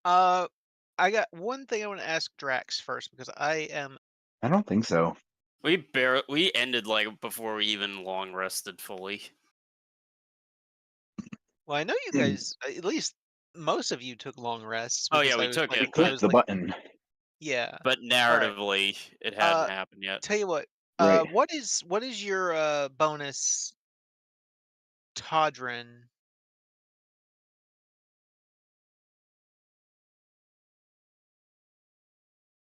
Uh, I got one thing I want to ask Drax first because I am. I don't think so. We ended like before we even long rested fully. Well, I know you guys. At least most of you took long rests Oh yeah, because we took We it, I but clicked was the like, button. yeah. All right. narratively it hadn't Uh, happened yet. tell you what. Right. What is your bonus, Todrin?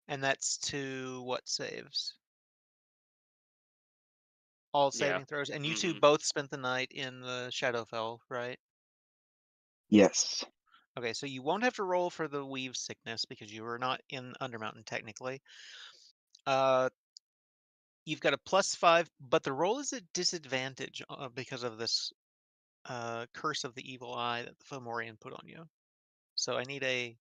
And that's to what saves? All Yeah. saving throws. And you two hmm both spent the night in the Shadowfell, right? Yes. Okay, so you won't have to roll for the weave sickness because you were not in Undermountain technically. Uh, you've got a +5, but the roll is at disadvantage because of this curse of the evil eye that the Fomorian put on you. So I need a.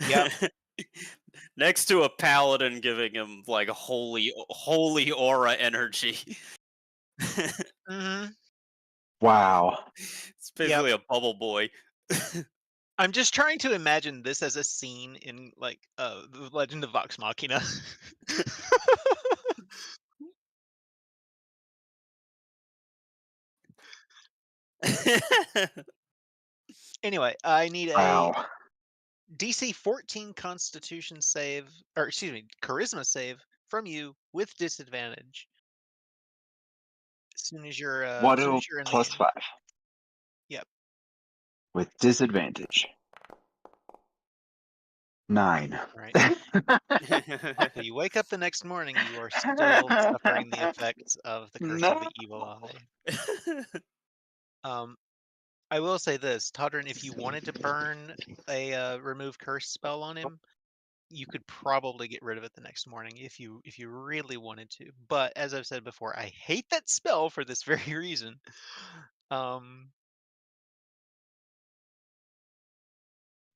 Yep. Next to a paladin giving him like holy aura energy. Hmm. Wow. It's Yep. basically a bubble boy. I'm just trying to imagine this as a scene in like the Legend of Vox Machina. Anyway, I need a Wow. DC 14 Constitution save, or excuse me, Charisma save from you with disadvantage. As What soon do as you're in the plus game. 5 Yep. with disadvantage? 9. All right. So you wake up the next morning, you are still suffering the effects of the curse of No. the evil eye. Um, I will say this, Todrin, if you wanted to burn a remove curse spell on him, you could probably get rid of it the next morning if you really wanted to. But as I've said before, I hate that spell for this very reason. Um,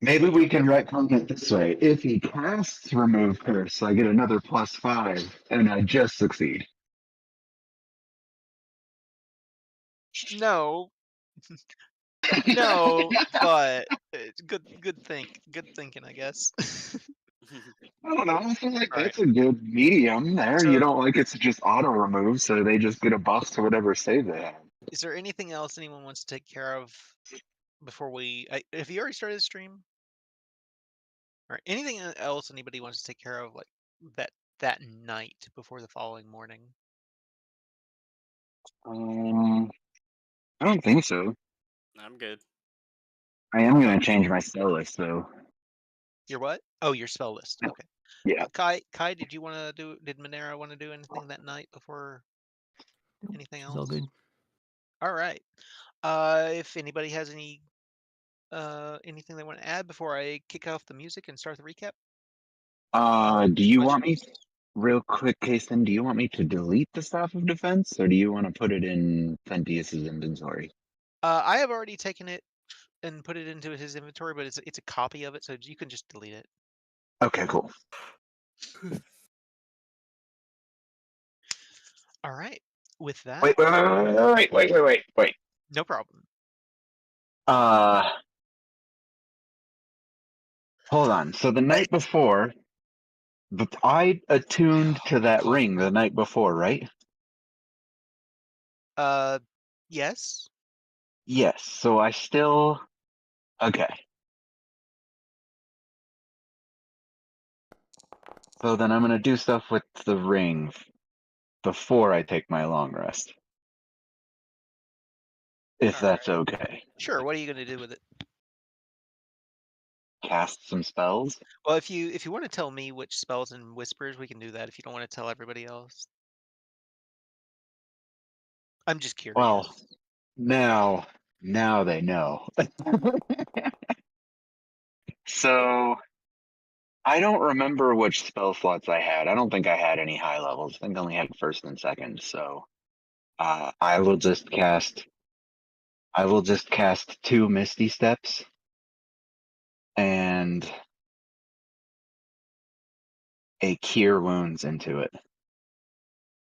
Maybe we can retcon it this way. If he casts remove curse, I get another plus 5, and I just succeed. no, no, but good thinking, I guess. I don't know. I feel like All right. that's a good medium there. You So, don't like it to just auto remove, so they just get a buff to whatever save they have. is there anything else anyone wants to take care of before have you already started the stream? Or anything else anybody wants to take care of, like that that night before the following morning? Um, I don't think so. I'm good. I am going to change my spell list, though. Your what? Oh, your spell list. Okay. Yeah. Kai, did you want to do? Did Monera want to do anything that night before anything She's all else? good. All right. If anybody has anything they want to add before I kick off the music and start the recap? Do you want me, Questions? real quick, Kason, do you want me to delete the Staff of Defense, or do you want to put it in Fentius's inventory? I have already taken it and put it into his inventory, but it's a copy of it, so you can just delete it. Okay, cool. All right. With that, Wait. no problem. Uh, Hold on. So the night before, I attuned to that ring the night before, right? Uh, yes. Yes. So I still. Okay. So then I'm gonna do stuff with the ring before I take my long rest, if All that's right. okay. Sure. What are you going to do with it? Cast some spells. Well, if you want to tell me which spells and whispers, we can do that. If you don't want to tell everybody else, I'm just Well, curious. now they know. So I don't remember which spell slots I had. I don't think I had any high levels. I think I only had first and second. So I will just cast. I will just cast 2 Misty Steps and a cure wounds into it.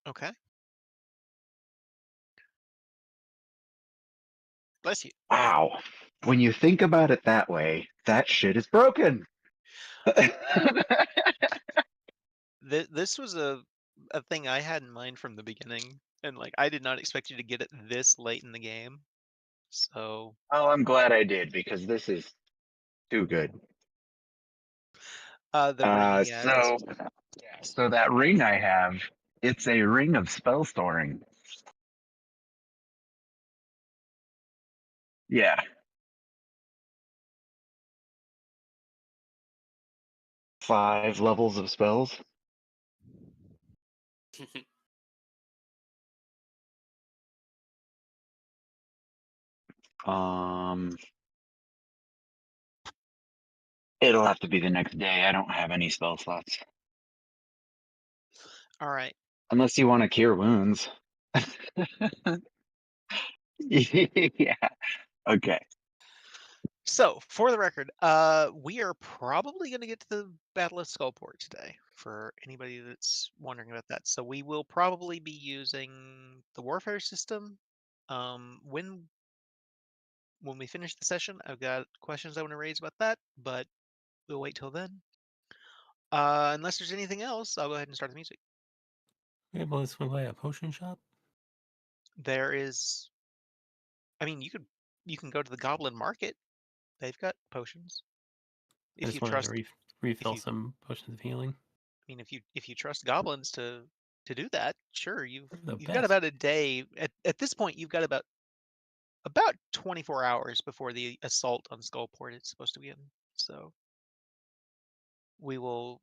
Okay. Bless you. Wow. When you think about it that way, that shit is broken. This was a thing I had in mind from the beginning, and like I did not expect you to get it this late in the game. So Oh, I'm glad I did because this is too good. the ring, So yeah, so that ring I have, it's a ring of spell storing. Yeah, 5 levels of spells. Um, it'll have to be the next day. I don't have any spell slots all right. unless you want to cure wounds. Yeah. Okay. So, for the record, we are probably going to get to the Battle of Skullport today. For anybody that's wondering about that, so we will probably be using the warfare system. When we finish the session, I've got questions I want to raise about that, but we'll wait till then. Unless there's anything else, I'll go ahead and start the music. Okay, well, let's swing by a potion shop. There is, I mean, you can go to the Goblin Market. They've got potions. I If you just wanted to trust, if refill you, some potions of healing. I mean, if you trust goblins to do that, sure. The You've got best. about a day. At this point, you've got about 24 hours before the assault on Skullport is supposed to begin. So we will,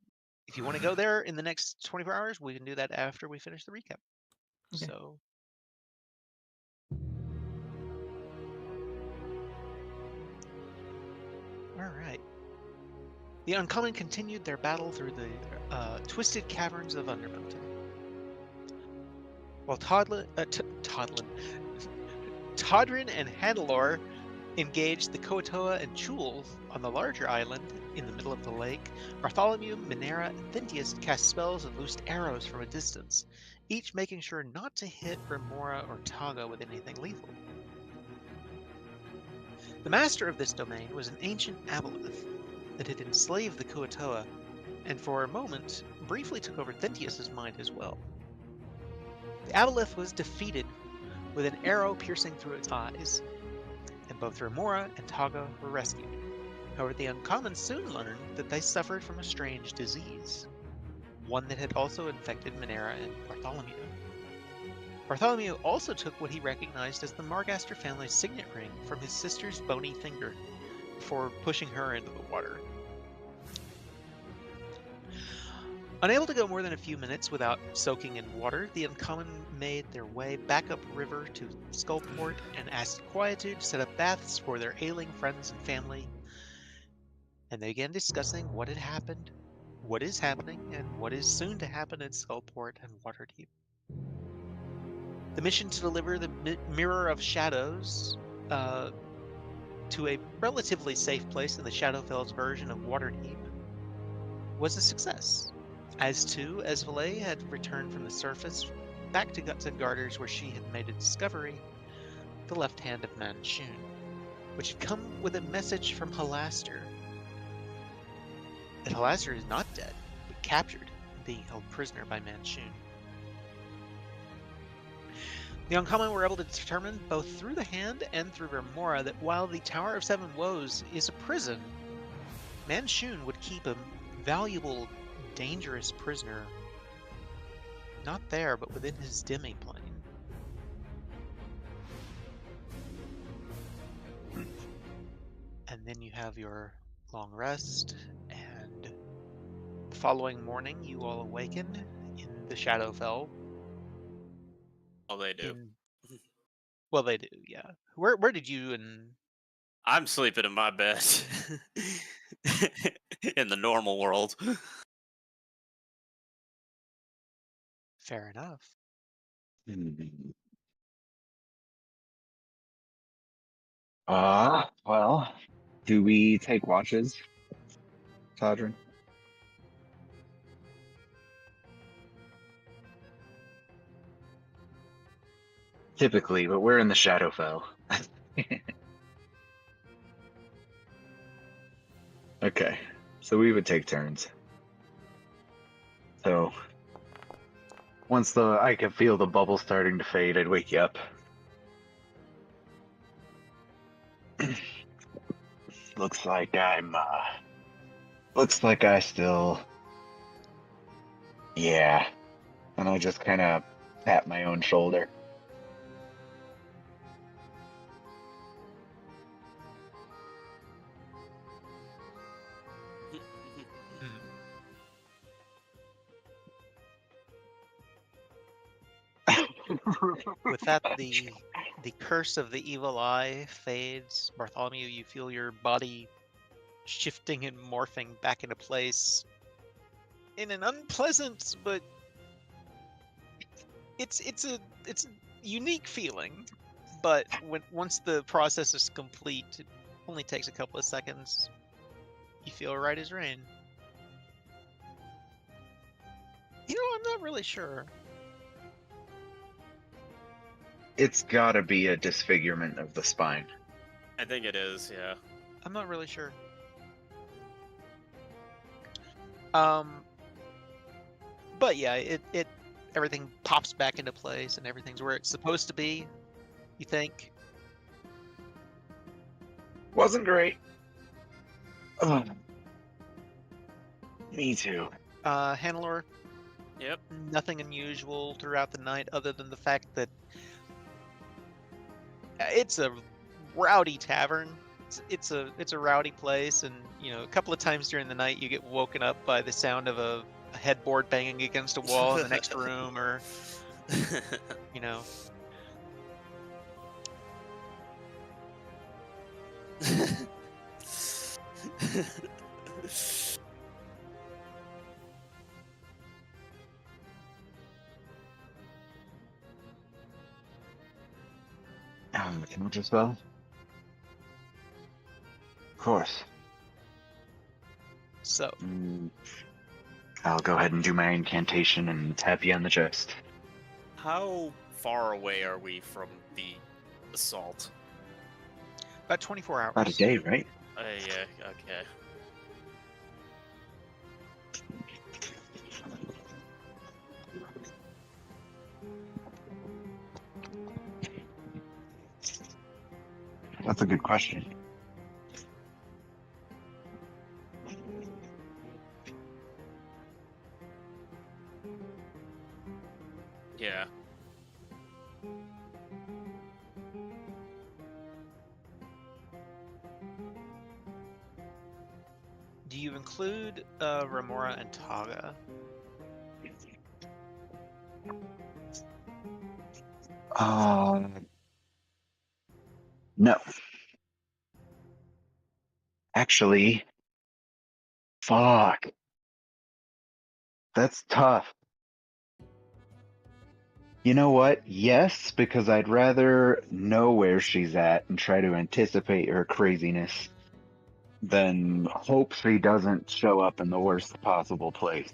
if you want to go there in the next 24 hours, we can do that after we finish the recap. Okay. So. All right. The Uncommon continued their battle through the twisted caverns of Undermountain. While Todrin and Hannelore engaged the Koatoa and Chul on the larger island in the middle of the lake, Bartholomew, Minera, and Thintius cast spells and loosed arrows from a distance, each making sure not to hit Remora or Taga with anything lethal. The master of this domain was an ancient aboleth that had enslaved the Kuatoa, and for a moment briefly took over Thintius's mind as well. The aboleth was defeated with an arrow piercing through its eyes, and both Remora and Taga were rescued. However, the Uncommon soon learned that they suffered from a strange disease, one that had also infected Minera and Bartholomew. Bartholomew also took what he recognized as the Margaster family's signet ring from his sister's bony finger before pushing her into the water. Unable to go more than a few minutes without soaking in water, the Uncommon made their way back upriver to Skullport and asked Quietude to set up baths for their ailing friends and family. And they began discussing what had happened, what is happening, and what is soon to happen at Skullport and Waterdeep. The mission to deliver the Mirror of Shadows to a relatively safe place in the Shadowfell's version of Waterdeep was a success. As too, Esvalet had returned from the surface back to Guts and Garters, where she had made a discovery, the left hand of Manchun, which had come with a message from Halaster. That Halaster is not dead, but captured and being held prisoner by Manchun. The Uncommon were able to determine both through the hand and through Remora that while the Tower of Seven Woes is a prison, Manchun would keep a valuable, dangerous prisoner not there, but within his demi-plane. And then you have your long rest, and the following morning you all awaken in the Shadowfell. Oh, they do. Well, they do, yeah. Where did you and... I'm sleeping in my bed. In the normal world. Fair enough. Well, do we take watches, Todrin? Typically, but we're in the Shadowfell. Okay, so we would take turns. So once I could feel the bubble starting to fade, I'd wake you up. Looks like looks like I still. Yeah. And I just kind of pat my own shoulder. With that, the curse of the evil eye fades. Bartholomew, you feel your body shifting and morphing back into place in an unpleasant, but it's a unique feeling. But once the process is complete, it only takes a couple of seconds. You feel right as rain. You know, I'm not really sure. It's gotta be a disfigurement of the spine. I think it is, yeah. I'm not really sure. But yeah, it everything pops back into place and everything's where it's supposed to be. You think? Wasn't great. Ugh. Me too. Hannelore, Yep. nothing unusual throughout the night other than the fact that it's a rowdy tavern. It's a rowdy place, and you know, a couple of times during the night you get woken up by the sound of a headboard banging against a wall in the next room, or you know. Can we just spell? Of course. So I'll go ahead and do my incantation and tap you on the chest. How far away are we from the assault? about 24 hours. About a day, right? Yeah, okay. That's a good question. Yeah. Do you include Remora and Taga? No. Actually, fuck. That's tough. You know what? Yes, because I'd rather know where she's at and try to anticipate her craziness than hope she doesn't show up in the worst possible place.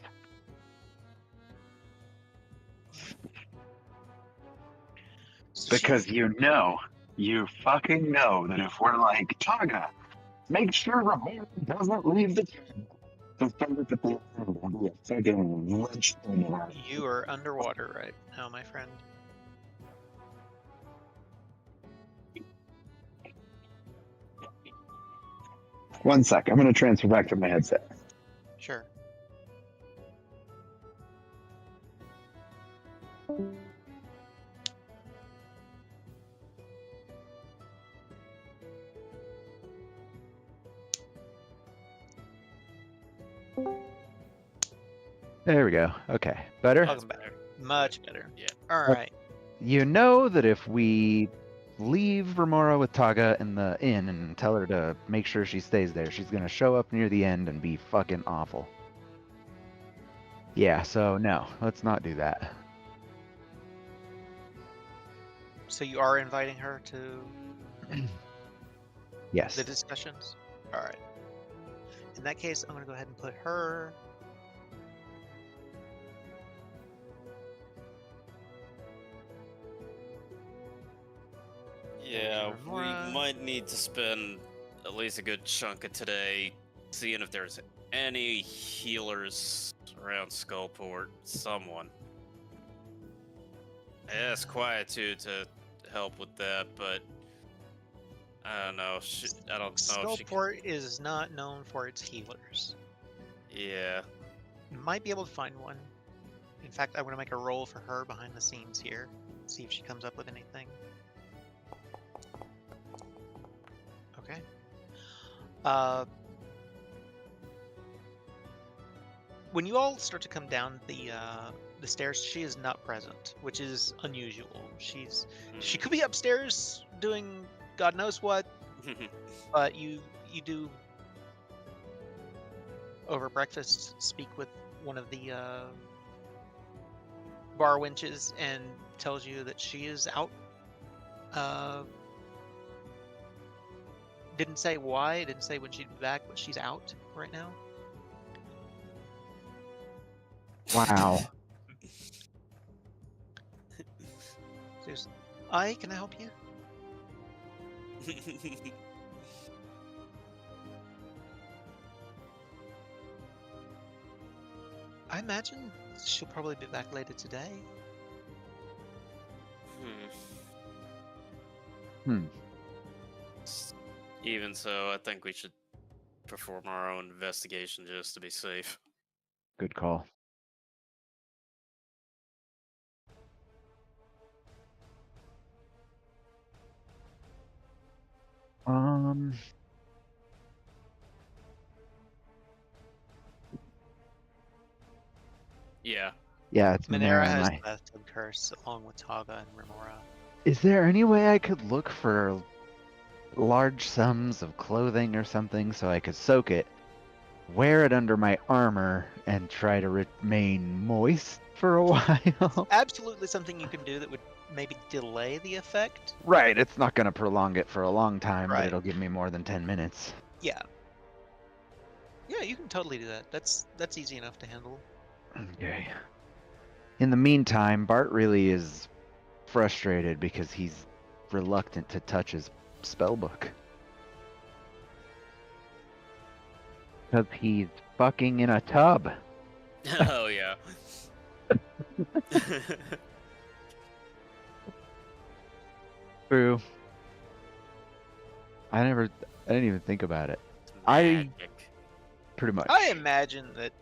Because you fucking know that if we're like, Taga, make sure Ramon doesn't leave the town. To start at the end and be a fucking linchpin. You are underwater right now, my friend. One sec, I'm gonna transfer back to my headset. Sure. There we go. Okay. Better? Welcome back. Much better. Yeah. All right. You know that if we leave Remora with Taga in the inn and tell her to make sure she stays there, she's going to show up near the end and be fucking awful. Yeah, so no, let's not do that. So you are inviting her to Yes. the discussions? All right. In that case, I'm going to go ahead and put her Yeah, we Remora. might need to spend at least a good chunk of today seeing if there's any healers around Skullport. Someone. I asked Quietude to help with that, but I don't know. I don't know if she can. Skullport is not known for its healers. Yeah. You might be able to find one. In fact, I'm going to make a roll for her behind the scenes here. See if she comes up with anything. Okay. When you all start to come down the stairs, she is not present, which is unusual. She could be upstairs doing God knows what, but you do over breakfast speak with one of the bar wenches and tells you that she is out. Didn't say why, didn't say when she'd be back, but she's out right now. Wow. There's, can I help you? I imagine she'll probably be back later today. Hmm. Even so, I think we should perform our own investigation just to be safe. Good call. Um. Yeah. Yeah, it's Monera Monera and has I. Bathtub Curse along with Taga and Remora. Is there any way I could look for large sums of clothing or something so I could soak it, wear it under my armor, and try to remain moist for a while? Absolutely something you can do that would maybe delay the effect. Right, it's not going to prolong it for a long time, but Right. it'll give me more than 10 minutes. Yeah. Yeah, you can totally do that. That's easy enough to handle. Okay. In the meantime, Bart really is frustrated because he's reluctant to touch his spellbook. Because he's fucking in a tub. Oh yeah. True. I didn't even think about it. I Magic. pretty much. I imagine that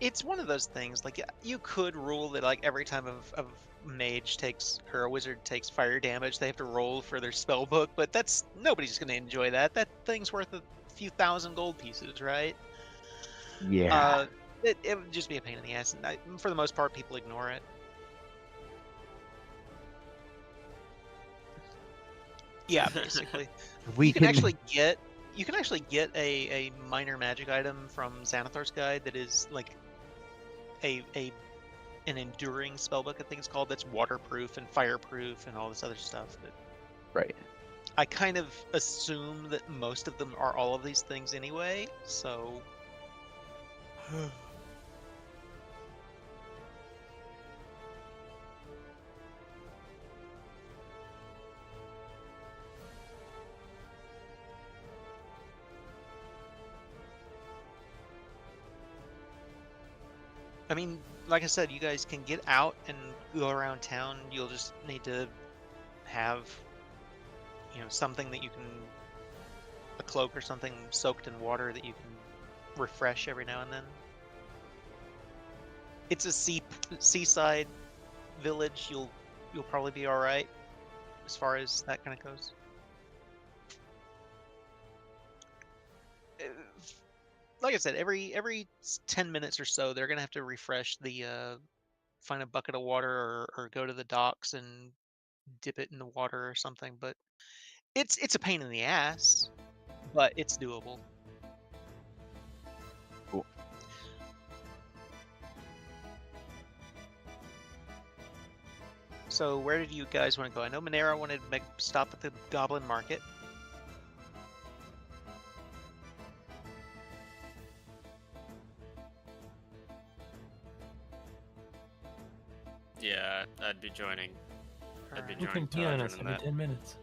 it's one of those things. Like you could rule that like every time a mage takes or a wizard takes fire damage, they have to roll for their spell book. But nobody's going to enjoy that. That thing's worth a few thousand gold pieces, right? Yeah. It would just be a pain in the ass, and for the most part, people ignore it. Yeah, basically. We You can actually get a minor magic item from Xanathar's guide that is like an enduring spellbook, I think it's called, that's waterproof and fireproof and all this other stuff. But Right. I kind of assume that most of them are all of these things anyway, so I mean, like I said, you guys can get out and go around town. You'll just need to have, something that you can, a cloak or something soaked in water that you can refresh every now and then. It's a seaside village. You'll probably be all right as far as that kind of goes. Like I said, every 10 minutes or so, they're gonna have to refresh find a bucket of water or go to the docks and dip it in the water or something. But it's a pain in the ass, but it's doable. Cool. So where did you guys want to go? I know Monera wanted to make a stop at the Goblin Market. Yeah, I'd be joining. Alright. We can Joining pee on Todrick us in every that. 10 minutes.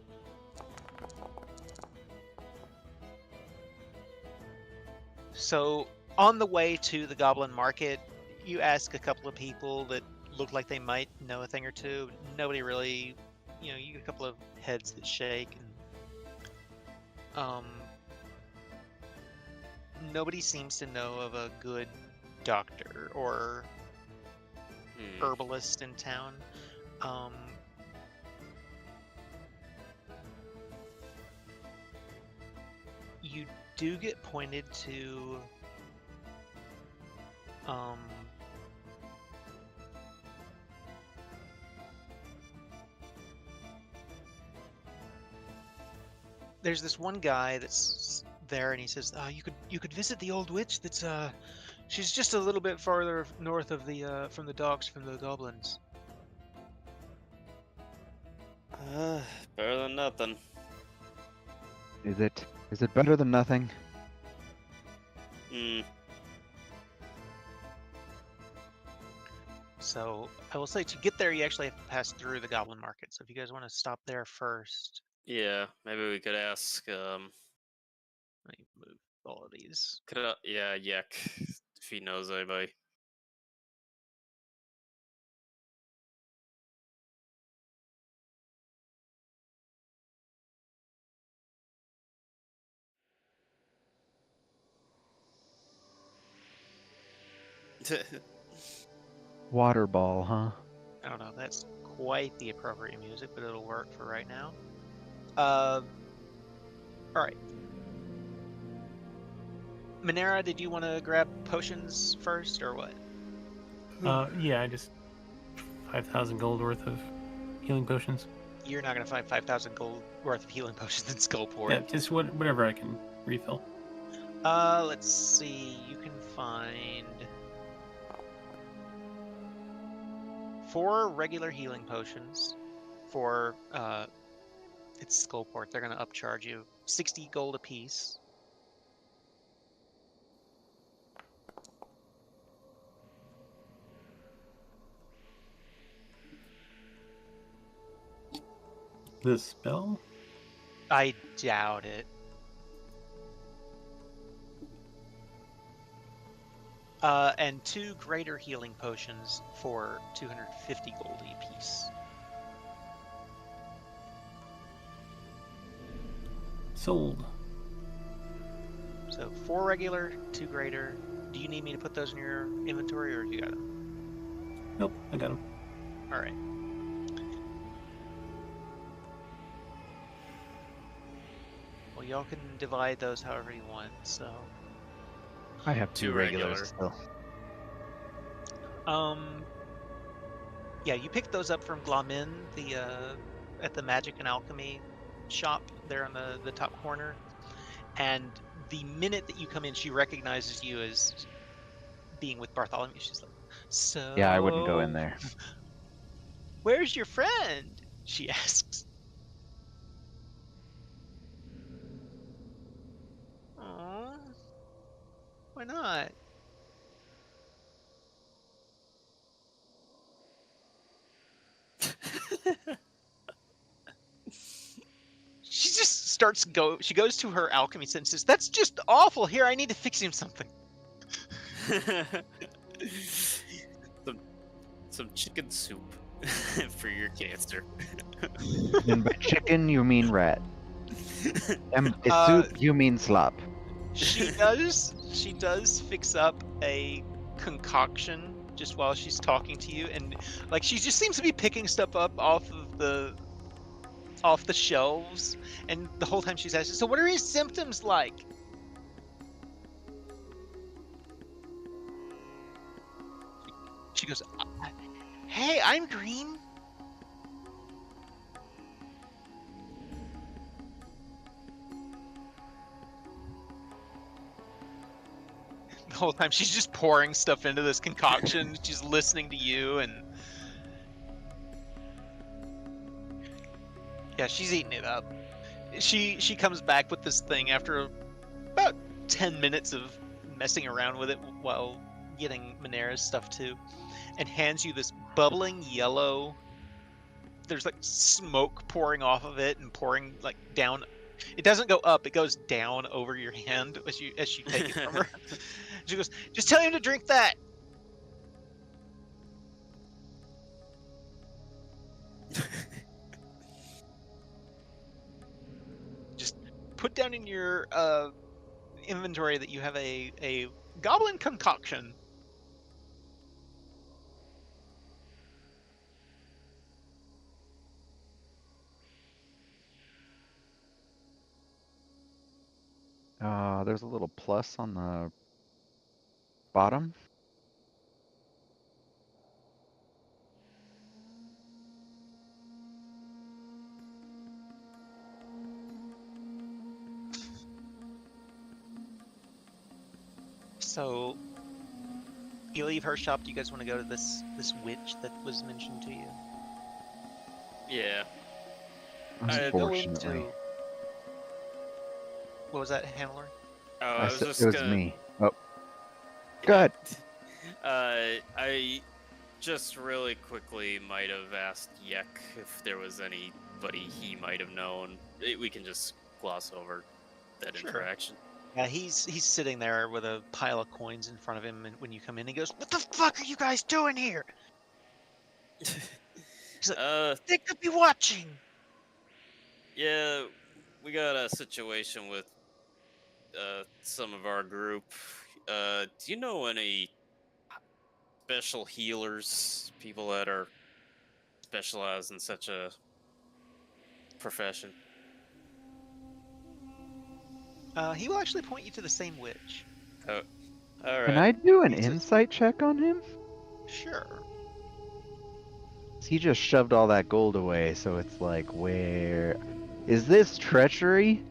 So on the way to the Goblin Market, you ask a couple of people that look like they might know a thing or two. Nobody really, you get a couple of heads that shake, and nobody seems to know of a good doctor or herbalist in town. You do get pointed to there's this one guy that's there, and he says, you could visit the old witch that's she's just a little bit farther north of the from the docks from the goblins. Better than nothing. Is it better than nothing? So I will say, to get there, you actually have to pass through the Goblin Market. So if you guys want to stop there first, Yeah, maybe we could ask. let me move all of these. Yeah, Yek, if he knows anybody. Water ball, huh? I don't know if that's quite the appropriate music, but it'll work for right now. All right. Minera, did you want to grab potions first, or what? Yeah, I just 5,000 gold worth of healing potions. You're not going to find 5,000 gold worth of healing potions in Skullport. Yeah, just whatever I can refill. Let's see. You can find 4 regular healing potions for it's Skullport. They're going to upcharge you 60 gold apiece. The spell? I doubt it. And 2 greater healing potions for 250 gold apiece. Sold. So 4 regular, 2 greater. Do you need me to put those in your inventory, or do you got them? Nope, I got them. All right. Well, y'all can divide those however you want. So, I have 2 2 regulars regular. still. yeah, you picked those up from Glamin, at the Magic and Alchemy shop there in the top corner. And the minute that you come in, she recognizes you as being with Bartholomew. She's like, "So Yeah, I wouldn't go in there. where's your friend?" she asks. Aww. Why not? She just she goes to her alchemy set and says, "That's just awful. Here, I need to fix him something." some chicken soup for your cancer. And by chicken, you mean rat. And by soup, you mean slop. She does fix up a concoction just while she's talking to you, and like she just seems to be picking stuff up off the shelves, and the whole time she's asking, "So what are his symptoms like?" She goes, "Hey, I'm green." The whole time she's just pouring stuff into this concoction. She's listening to you, and yeah, she's eating it up. She comes back with this thing after about 10 minutes of messing around with it while getting Minera's stuff too, and hands you this bubbling yellow. There's like smoke pouring off of it and pouring like down It doesn't go up; it goes down over your hand as you take it from her. She goes, "Just tell him to drink that." Just put down in your inventory that you have a goblin concoction. There's a little plus on the bottom. So you leave her shop. Do you guys want to go to this witch that was mentioned to you? Yeah. So you go Unfortunately, into what was that, handler? Oh, I I was said just it was gonna. me. Oh, go ahead. I just really quickly might have asked Yek if there was anybody he might have known. We can just gloss over that Sure. interaction. Yeah, he's sitting there with a pile of coins in front of him, and when you come in, he goes, "What the fuck are you guys doing here?" He's like, "They could be watching." Yeah, we got a situation with some of our group. Do you know any special healers, people that are specialized in such a profession? He will actually point you to the same witch. Oh, all Can right. I do an He's a- insight check on him? Sure. He just shoved all that gold away, so it's like, where is this treachery?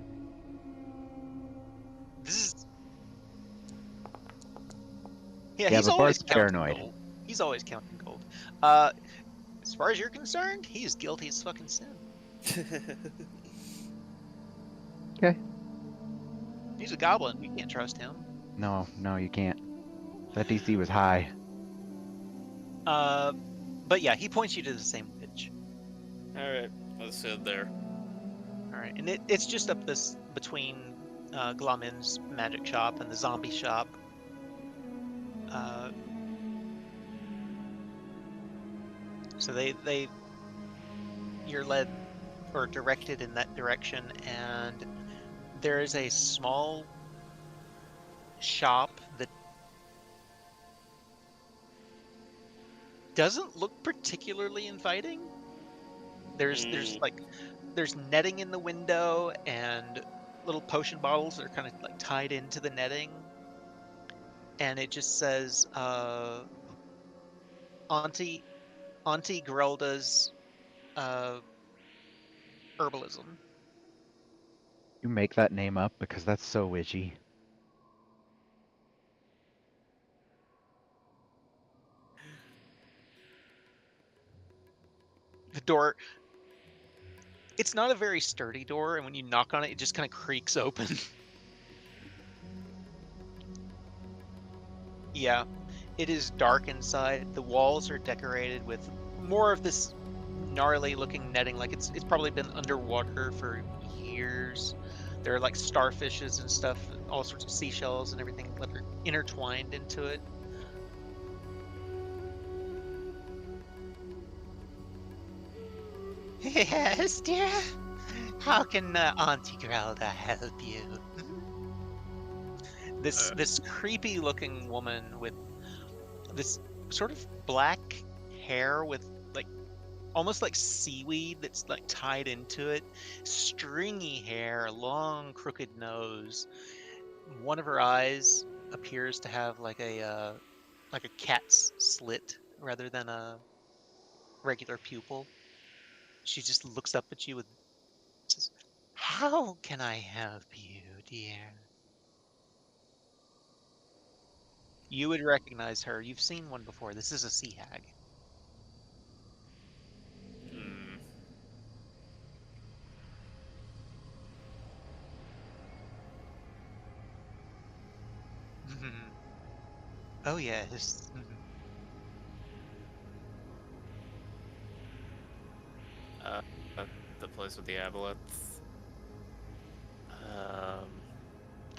This is. Yeah, Yeah, he's but always Bart's counting paranoid. gold. He's always counting gold. Uh, as far as you're concerned, he is guilty as fucking sin. Okay. He's a goblin. You can't trust him. No, you can't. That DC was high. But yeah, he points you to the same witch. All right, let's head there. All right, and it's just up this between Glamin's magic shop and the zombie shop. So you're led or directed in that direction, and there is a small shop that doesn't look particularly inviting. There's netting in the window, and little potion bottles are kind of like tied into the netting, and it just says Auntie Geralda's herbalism. You make that name up because that's so witchy. The door, it's not a very sturdy door, and when you knock on it, it just kind of creaks open. Yeah, it is dark inside. The walls are decorated with more of this gnarly looking netting, like it's probably been underwater for years. There are like starfishes and stuff, all sorts of seashells and everything that are intertwined into it. Yes, dear. How can Auntie Geralda help you? This creepy looking woman with this sort of black hair with like almost like seaweed that's like tied into it, stringy hair, long crooked nose. One of her eyes appears to have like a cat's slit rather than a regular pupil. She just looks up at you with says, "How can I help you, dear?" You would recognize her. You've seen one before. This is a sea hag. Hmm. Oh yes. Uh, the place with the aboleth.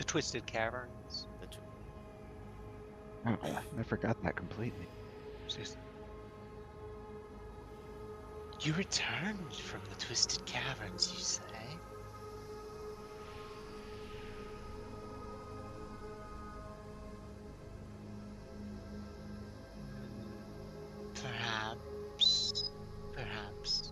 Twisted Caverns. Oh, I forgot that completely. She's- You returned from the Twisted Caverns, you say? Perhaps. Perhaps.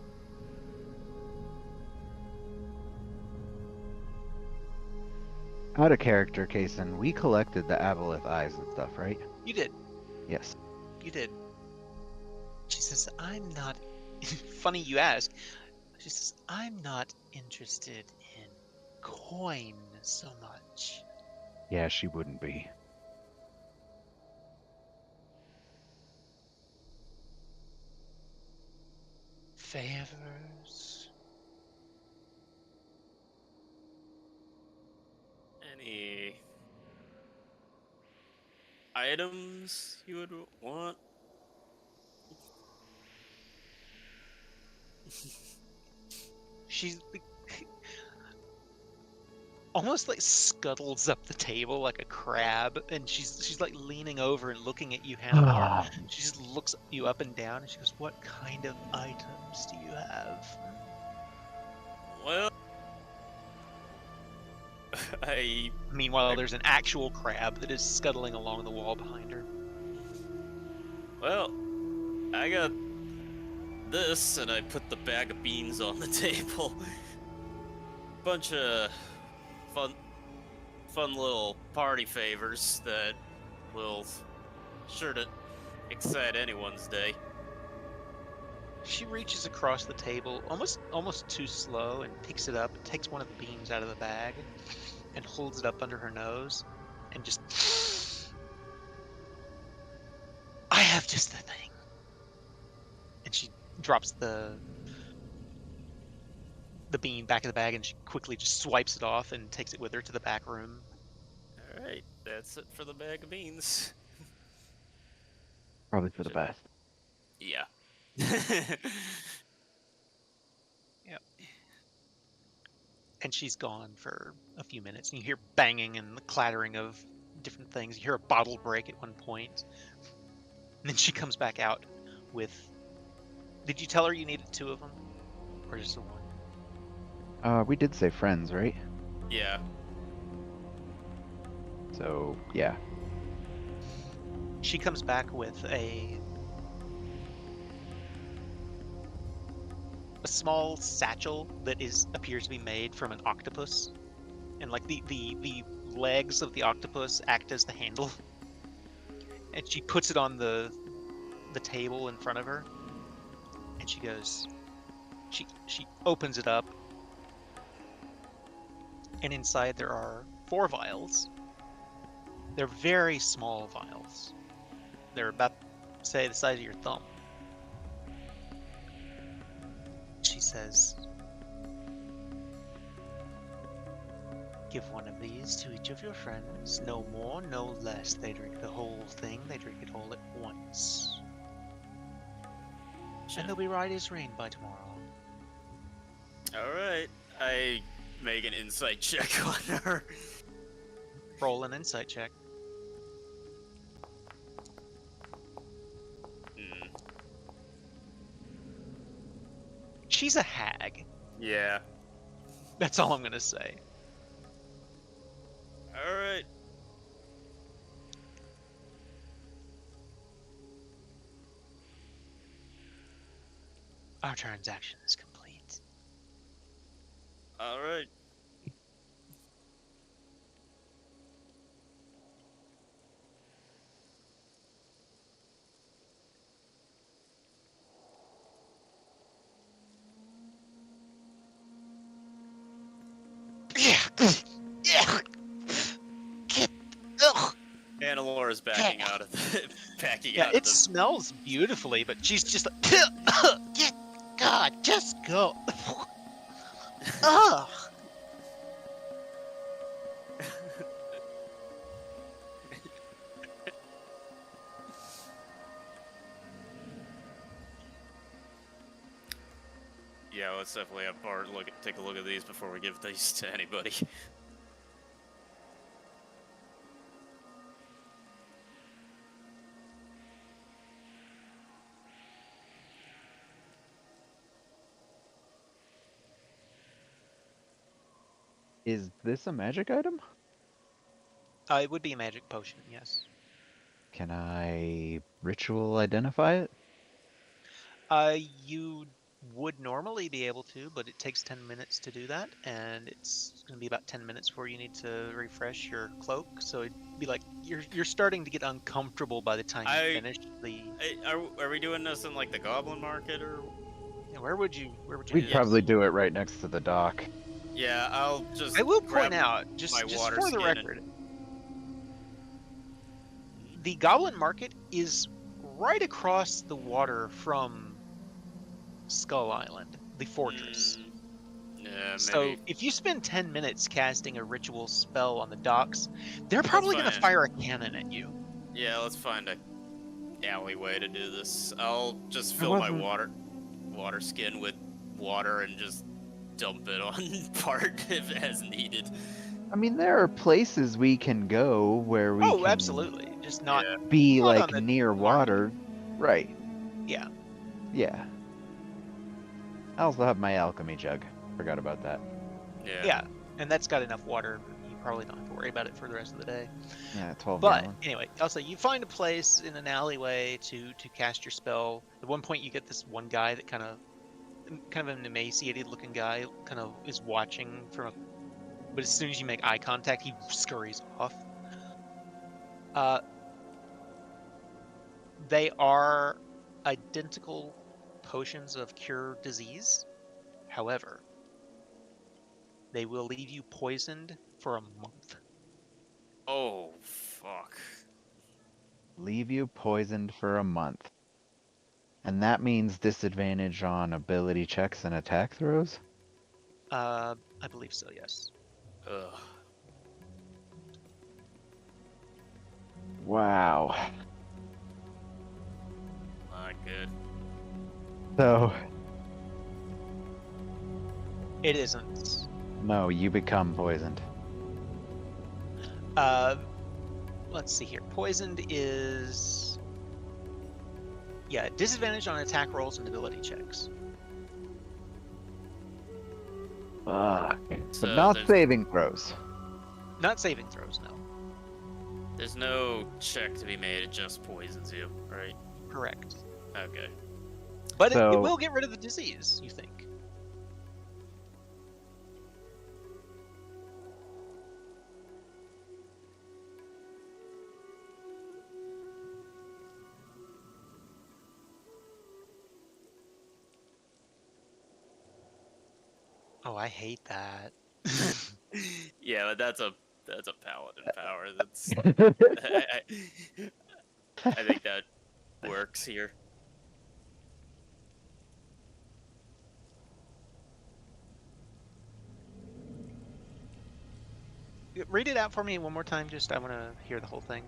Out of character, Kason, we collected the Aboleth eyes and stuff, right? You did. Yes. You did. She says, I'm not. Funny you ask. She says, I'm not interested in coin so much. Yeah, she wouldn't be. Favors. Any items you would want? She's like, almost like scuttles up the table like a crab, and she's like leaning over and looking at you, Hannibal. She just looks you up and down, and she goes, "What kind of items do you have?" Well, I Meanwhile, there's an actual crab that is scuttling along the wall behind her. well, I got this, and I put the bag of beans on the table. Bunch of fun little party favors that will sure to excite anyone's day. She reaches across the table, almost too slow, and picks it up, takes one of the beans out of the bag, and holds it up under her nose, and just. I have just the thing. And she drops the bean back in the bag, and she quickly just swipes it off and takes it with her to the back room. Alright, that's it for the bag of beans. Probably for the best. Yeah. Yep. And she's gone for a few minutes, and you hear banging and the clattering of different things. You hear a bottle break at one point. And then she comes back out with. Did you tell her you needed 2 of them? Or just the 1? We did say friends, right? Yeah. So, yeah. She comes back with a small satchel that appears to be made from an octopus, and like the legs of the octopus act as the handle, and she puts it on the table in front of her, and she goes, she opens it up, and inside there are 4 vials. They're very small vials. They're about, say, the size of your thumb. She says, give one of these to each of your friends. No more, no less. They drink the whole thing. They drink it all at once. And they'll be right as rain by tomorrow. Alright. I make an insight check on her. Roll an insight check. She's a hag. Yeah. That's all I'm gonna say. Alright. Our transaction is complete. Alright. Yeah. Ugh. Annalore backing out of the backing Yeah, out it of the smells beautifully, but she's just like, God, just go. Ugh. Yeah, let's definitely have Bart take a look at these before we give these to anybody. Is this a magic item? It would be a magic potion, yes. Can I ritual identify it? You would normally be able to, but it takes 10 minutes to do that, and it's going to be about 10 minutes before you need to refresh your cloak. So it'd be like you're starting to get uncomfortable by the time you I, finish the. are we doing this in like the Goblin Market or? Yeah, where would you We'd do Yes. this? probably do it right next to the dock. Yeah, I'll I just will grab point out, my just water for the skin and. record, the Goblin Market is right across the water from Skull Island, the fortress. Mm, yeah, So maybe. if you spend 10 minutes casting a ritual spell on the docks, they're Let's probably going to find. fire a cannon at you. Yeah, let's find a alleyway to do this. I'll just I fill my wasn't. water skin with water and just dump it on part if as needed. I mean, there are places we can go where we Oh, can absolutely. Just not Yeah. be not on like the near market. water. Right. Yeah. Yeah. I also have my alchemy jug. Forgot about that. Yeah. Yeah. And that's got enough water. You probably don't have to worry about it for the rest of the day. Yeah, 12 But gallons. anyway, also you find a place in an alleyway to cast your spell. At one point you get this one guy that kind of an emaciated looking guy kind of is watching from a, but as soon as you make eye contact he scurries off. Uh they are identical potions of cure disease. However, they will leave you poisoned for a month. Oh fuck. Leave you poisoned for a month. And that means disadvantage on ability checks and attack throws? I believe so, yes. Ugh. Wow. Not good. So, It isn't. no, you become poisoned. Uh, let's see here. Poisoned is, yeah, disadvantage on attack rolls and ability checks. Fuck. So But not there's, saving throws. Not saving throws, no. there's no check to be made, it just poisons you, right? Correct. Okay. But it So- will get rid of the disease, you think. Oh, I hate that. Yeah, but that's a paladin power. That's I think that works here. Read it out for me one more time, just I want to hear the whole thing.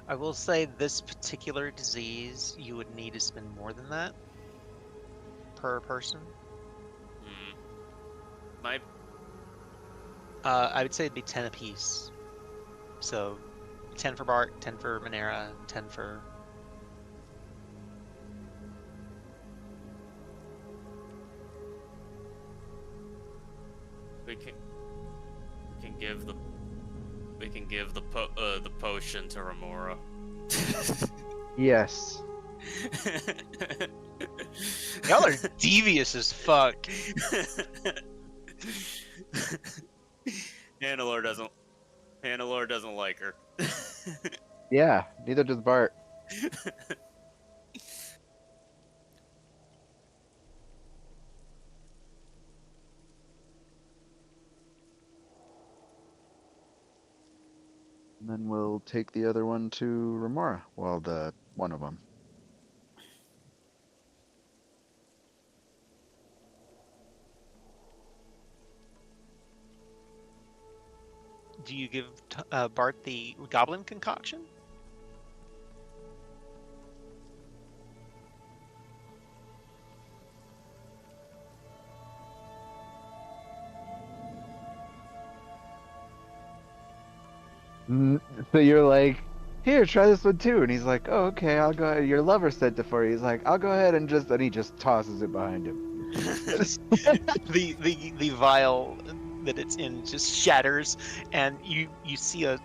I will say this particular disease, you would need to spend more than that per person. Hmm. My I would say it'd be 10 apiece. So 10 for Bart, 10 for Monera, 10 for. we can give the the potion to Remora. Yes. Y'all are devious as fuck. Hannelore doesn't like her. Yeah, neither does Bart. And then we'll take the other one to Remora. Well, the one of them. Do you give Bart the goblin concoction? So you're like, here, try this one too. And he's like, oh, okay, I'll go ahead. Your lover sent it for you. He's like, I'll go ahead and and he just tosses it behind him. The vial that it's in just shatters, and you see a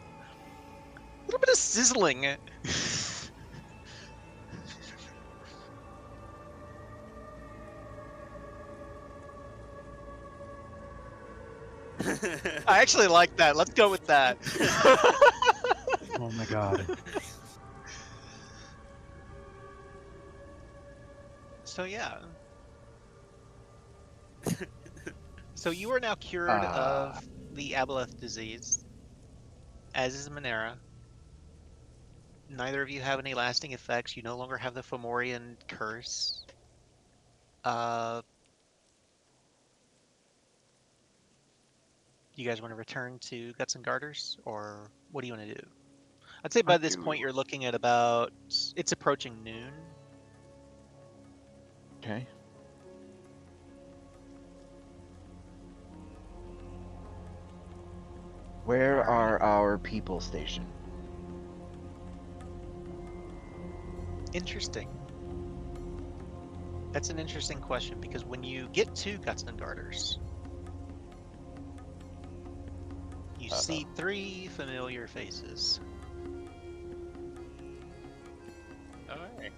little bit of sizzling. I actually like that. Let's go with that. Oh my god. So yeah. So you are now cured Ah. of the aboleth disease, as is Monera. Neither of you have any lasting effects. You no longer have the Fomorian curse. You guys want to return to Guts and Garters, or what do you want to do? I'd say by this point you're looking at about, it's approaching noon. Okay. Where are our people stationed? Interesting. That's an interesting question, because when you get to Guts and Garters, you see 3 familiar faces. Alright.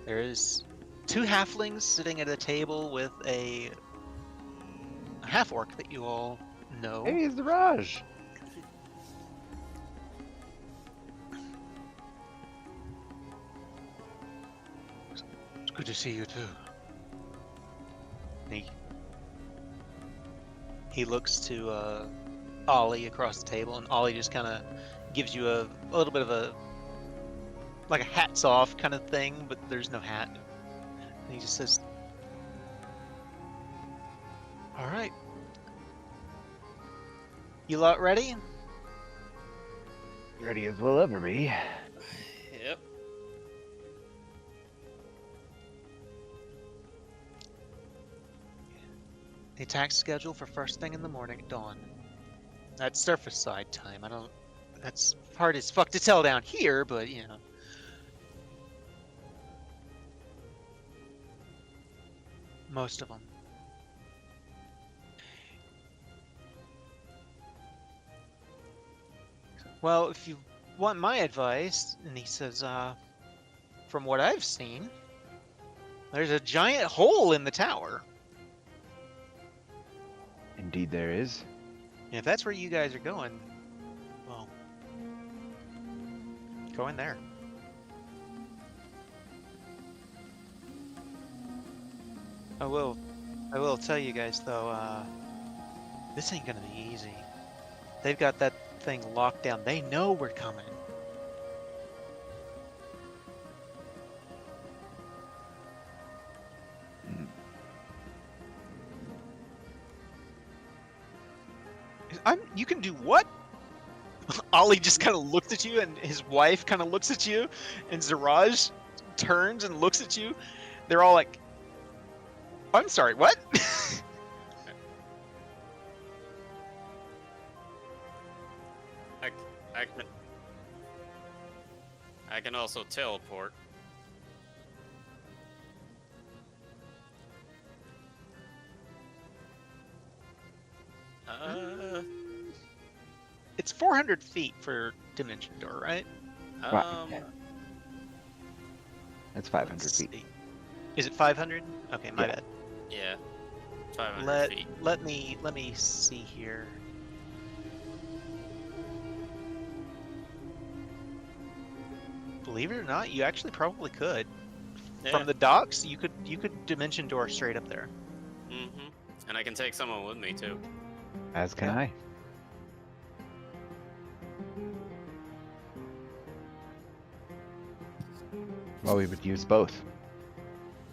There's 2 halflings sitting at a table with a half-orc that you all know. Hey, it's Raj. It's good to see you too. He looks to Ollie across the table, and Ollie just kind of gives you a little bit of a, like a hats off kind of thing, but there's no hat. And he just says, "All right, you lot ready?" Ready as we'll ever be. Yep. The attack schedule for first thing in the morning at dawn. That's surface side time. That's hard as fuck to tell down here, but you know. Most of them. Well, if you want my advice, and he says, from what I've seen, there's a giant hole in the tower. Indeed, there is. And if that's where you guys are going, well, go in there. I will tell you guys though, this ain't gonna be easy. They've got that thing locked down. They know we're coming. You can do what? Ollie just kind of looks at you, and his wife kind of looks at you, and Zaraj turns and looks at you. They're all like, I'm sorry, what? I can also teleport. It's 400 feet for Dimension Door, right? Yeah. That's 500 Let's feet. see. Is it 500? Okay, my Yeah. bad. Yeah. 500 feet. Let me see here. Believe it or not, you actually probably could. Yeah. From the docks, you could Dimension Door straight up there. Mm-hmm. And I can take someone with me too. As can Yeah. I. Well, we would use both.